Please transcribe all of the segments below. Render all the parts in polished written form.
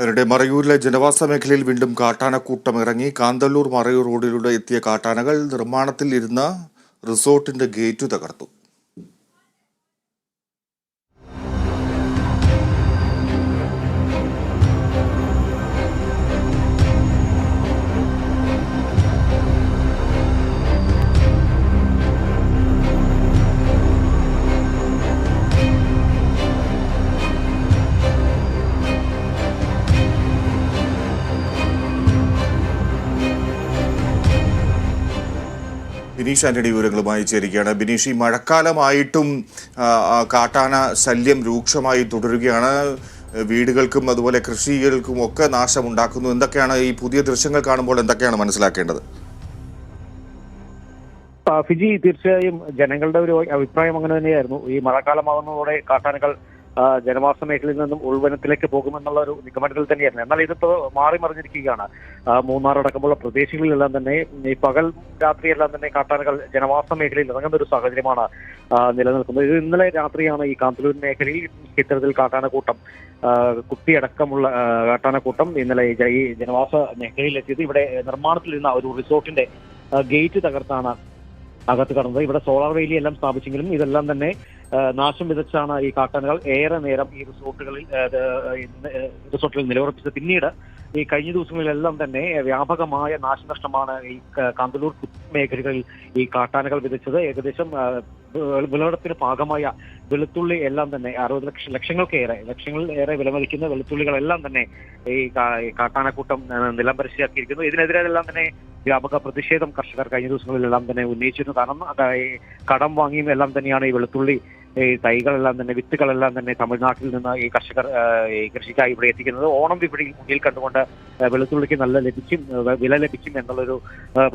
അതിനിടെ മറയൂരിലെ ജനവാസ മേഖലയിൽ വീണ്ടും കാട്ടാനക്കൂട്ടം ഇറങ്ങി. കാന്തല്ലൂർ മറയൂർ റോഡിലൂടെ എത്തിയ കാട്ടാനകൾ നിർമ്മാണത്തിൽ ഇരുന്ന റിസോർട്ടിന്റെ ഗേറ്റ് തകർത്തു. ബിനീഷ് ആന്റണി വിവരങ്ങളുമായി ചേരുകയാണ്. ബിനീഷ്, ഈ മഴക്കാലമായിട്ടും കാട്ടാന ശല്യം രൂക്ഷമായി തുടരുകയാണ്. വീടുകൾക്കും അതുപോലെ കൃഷികൾക്കും ഒക്കെ നാശമുണ്ടാക്കുന്നു. എന്തൊക്കെയാണ് ഈ പുതിയ ദൃശ്യങ്ങൾ കാണുമ്പോൾ എന്തൊക്കെയാണ് മനസ്സിലാക്കേണ്ടത്? ഫിജി, തീർച്ചയായും ജനങ്ങളുടെ ഒരു അഭിപ്രായം അങ്ങനെ തന്നെയായിരുന്നു. ഈ മഴക്കാലമാകുന്നതോടെ കാട്ടാനകൾ ജനവാസ മേഖലയിൽ നിന്നും ഉൾവനത്തിലേക്ക് പോകുമെന്നുള്ള ഒരു നിഗമനത്തിൽ തന്നെയായിരുന്നു. എന്നാൽ ഇതിപ്പോ മാറി മറിഞ്ഞിരിക്കുകയാണ്. മൂന്നാർ അടക്കമുള്ള പ്രദേശങ്ങളിലെല്ലാം തന്നെ ഈ പകൽ രാത്രിയെല്ലാം തന്നെ കാട്ടാനകൾ ജനവാസ മേഖലയിൽ ഇറങ്ങുന്ന ഒരു സാഹചര്യമാണ് നിലനിൽക്കുന്നത്. ഇത് ഇന്നലെ രാത്രിയാണ് ഈ കാന്തല്ലൂർ മേഖലയിൽ ഇത്തരത്തിൽ കാട്ടാനക്കൂട്ടം കുട്ടിയടക്കമുള്ള കാട്ടാനക്കൂട്ടം ഇന്നലെ ഈ ജനവാസ മേഖലയിലെത്തിയത്. ഇവിടെ നിർമ്മാണത്തിലിരുന്ന ഒരു റിസോർട്ടിന്റെ ഗേറ്റ് തകർത്താണ് അകത്ത് കടന്നത്. ഇവിടെ സോളാർ വേലി എല്ലാം സ്ഥാപിച്ചെങ്കിലും ഇതെല്ലാം തന്നെ നാശം വിതച്ചാണ് ഈ കാട്ടാനകൾ ഏറെ നേരം ഈ റിസോർട്ടിൽ നിലയുറപ്പിച്ചത്. പിന്നീട് ഈ കഴിഞ്ഞ ദിവസങ്ങളിലെല്ലാം തന്നെ വ്യാപകമായ നാശനഷ്ടമാണ് ഈ കാന്തല്ലൂർ മേഖലകളിൽ ഈ കാട്ടാനകൾ വിതച്ചത്. ഏകദേശം വിളവെടുപ്പിന് ഭാഗമായ വെളുത്തുള്ളി എല്ലാം തന്നെ 60 ലക്ഷങ്ങളിലേറെ വിലമതിക്കുന്ന വെളുത്തുള്ളികളെല്ലാം തന്നെ ഈ കാട്ടാനക്കൂട്ടം നിലംപരിശാക്കിയിരിക്കുന്നു. ഇതിനെതിരെല്ലാം തന്നെ വ്യാപക പ്രതിഷേധം കർഷകർ കഴിഞ്ഞ ദിവസങ്ങളിലെല്ലാം തന്നെ ഉന്നയിച്ചിരുന്നു. കാരണം കടം വാങ്ങിയും എല്ലാം തന്നെയാണ് ഈ വെളുത്തുള്ളി തൈകളെല്ലാം തന്നെ വിത്തുകളെല്ലാം തന്നെ തമിഴ്നാട്ടിൽ നിന്ന് ഈ കർഷകർ കൃഷിക്കായി ഇവിടെ എത്തിക്കുന്നത്. ഓണം വിപണിയിൽ മുന്നിൽ കണ്ടുകൊണ്ട് വെളുത്തുള്ളിക്ക് നല്ല വില ലഭിക്കും എന്നുള്ളൊരു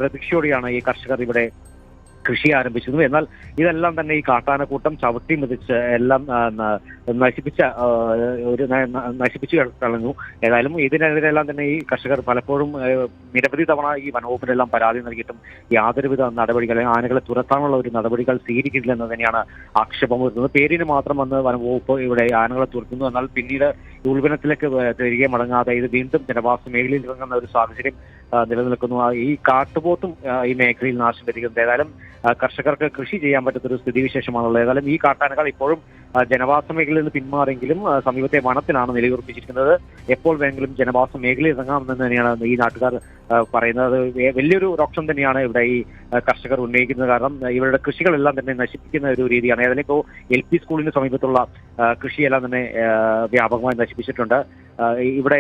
പ്രതീക്ഷയോടെയാണ് ഈ കർഷകർ ഇവിടെ കൃഷി ആരംഭിച്ചിരുന്നു. എന്നാൽ ഇതെല്ലാം തന്നെ ഈ കാട്ടാനക്കൂട്ടം ചവിട്ടി മെതിച്ച് എല്ലാം നശിപ്പിച്ചു കളഞ്ഞു. ഏതായാലും ഇതിനെതിരെല്ലാം തന്നെ ഈ കർഷകർ പലപ്പോഴും നിരവധി തവണ ഈ വനവകുപ്പിനെല്ലാം പരാതി നൽകിയിട്ടും യാതൊരുവിധ നടപടികൾ, ആനകളെ തുരത്താനുള്ള ഒരു നടപടികൾ സ്വീകരിക്കില്ലെന്ന് തന്നെയാണ് ആക്ഷേപം വരുന്നത്. പേരിന് മാത്രം വന്ന് വനവകുപ്പ് ഇവിടെ ആനകളെ തുരത്തുന്നു, എന്നാൽ പിന്നീട് ഉൾവനത്തിലേക്ക് തിരികെ മടങ്ങാതെ ഇത് വീണ്ടും ജനവാസ മേഖലയിൽ ഇറങ്ങുന്ന ഒരു സാഹചര്യം നിലനിൽക്കുന്നു. ഈ കാട്ടുപോത്തും ഈ മേഖലയിൽ നാശം വരികയുണ്ട്. ഏതായാലും കർഷകർക്ക് കൃഷി ചെയ്യാൻ പറ്റുന്നൊരു സ്ഥിതിവിശേഷമാണുള്ളത്. ഏതായാലും ഈ കാട്ടാനകൾ ഇപ്പോഴും ജനവാസ മേഖലയിൽ നിന്ന് പിന്മാറിയെങ്കിലും സമീപത്തെ വനത്തിലാണ് നിലയുറപ്പിച്ചിരിക്കുന്നത്. എപ്പോൾ വേണമെങ്കിലും ജനവാസ മേഖലയിൽ ഇറങ്ങാമെന്ന് തന്നെയാണ് ഈ നാട്ടുകാർ പറയുന്നത്. വലിയൊരു രോക്ഷം തന്നെയാണ് ഇവിടെ ഈ കർഷകർ ഉന്നയിക്കുന്നത്. കാരണം ഇവരുടെ കൃഷികളെല്ലാം തന്നെ നശിപ്പിക്കുന്ന ഒരു രീതിയാണ്. ഏതായാലും ഇപ്പോൾ LP സ്കൂളിന് സമീപത്തുള്ള കൃഷിയെല്ലാം തന്നെ വ്യാപകമായി നശിപ്പിച്ചിട്ടുണ്ട്. ഇവിടെ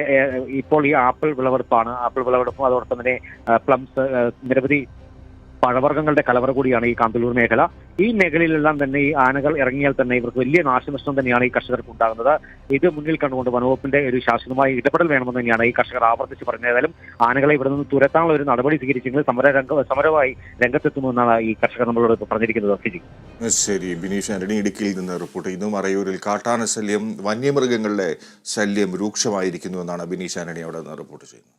ഇപ്പോൾ ഈ ആപ്പിൾ വിളവെടുപ്പും അതോടൊപ്പം തന്നെ പ്ലംസ്, നിരവധി പഴവർഗ്ഗങ്ങളുടെ കലവറ കൂടിയാണ് ഈ കാന്തല്ലൂർ മേഖല. ഈ മേഖലയിലെല്ലാം തന്നെ ഈ ആനകൾ ഇറങ്ങിയാൽ തന്നെ ഇവർക്ക് വലിയ നാശനഷ്ടം തന്നെയാണ് ഈ കർഷകർക്ക് ഉണ്ടാകുന്നത്. ഇത് മുന്നിൽ കണ്ടുകൊണ്ട് വനവകുപ്പിന്റെ ഒരു ശാശ്വതമായ ഇടപെടൽ വേണമെന്ന് തന്നെയാണ് ഈ കർഷകർ ആവർത്തിച്ച് പറഞ്ഞത്. ഏതായാലും ആനകളെ ഇവിടെ നിന്ന് തുരത്താനുള്ള ഒരു നടപടി സ്വീകരിച്ചെങ്കിൽ സമരമായി രംഗത്തെത്തുമെന്നാണ് ഈ കർഷകർ നമ്മളോട് പറഞ്ഞിരിക്കുന്നത്. ശരി, ബിനീഷ് ആന്റണി ഇടുക്കിയിൽ നിന്ന് റിപ്പോർട്ട് ചെയ്യുന്നു. മറയൂരിൽ കാട്ടാന ശല്യം, വന്യമൃഗങ്ങളുടെ ശല്യം രൂക്ഷമായിരിക്കുന്നു എന്നാണ് ബിനീഷ് ആന്റണി അവിടെ നിന്ന് റിപ്പോർട്ട് ചെയ്യുന്നത്.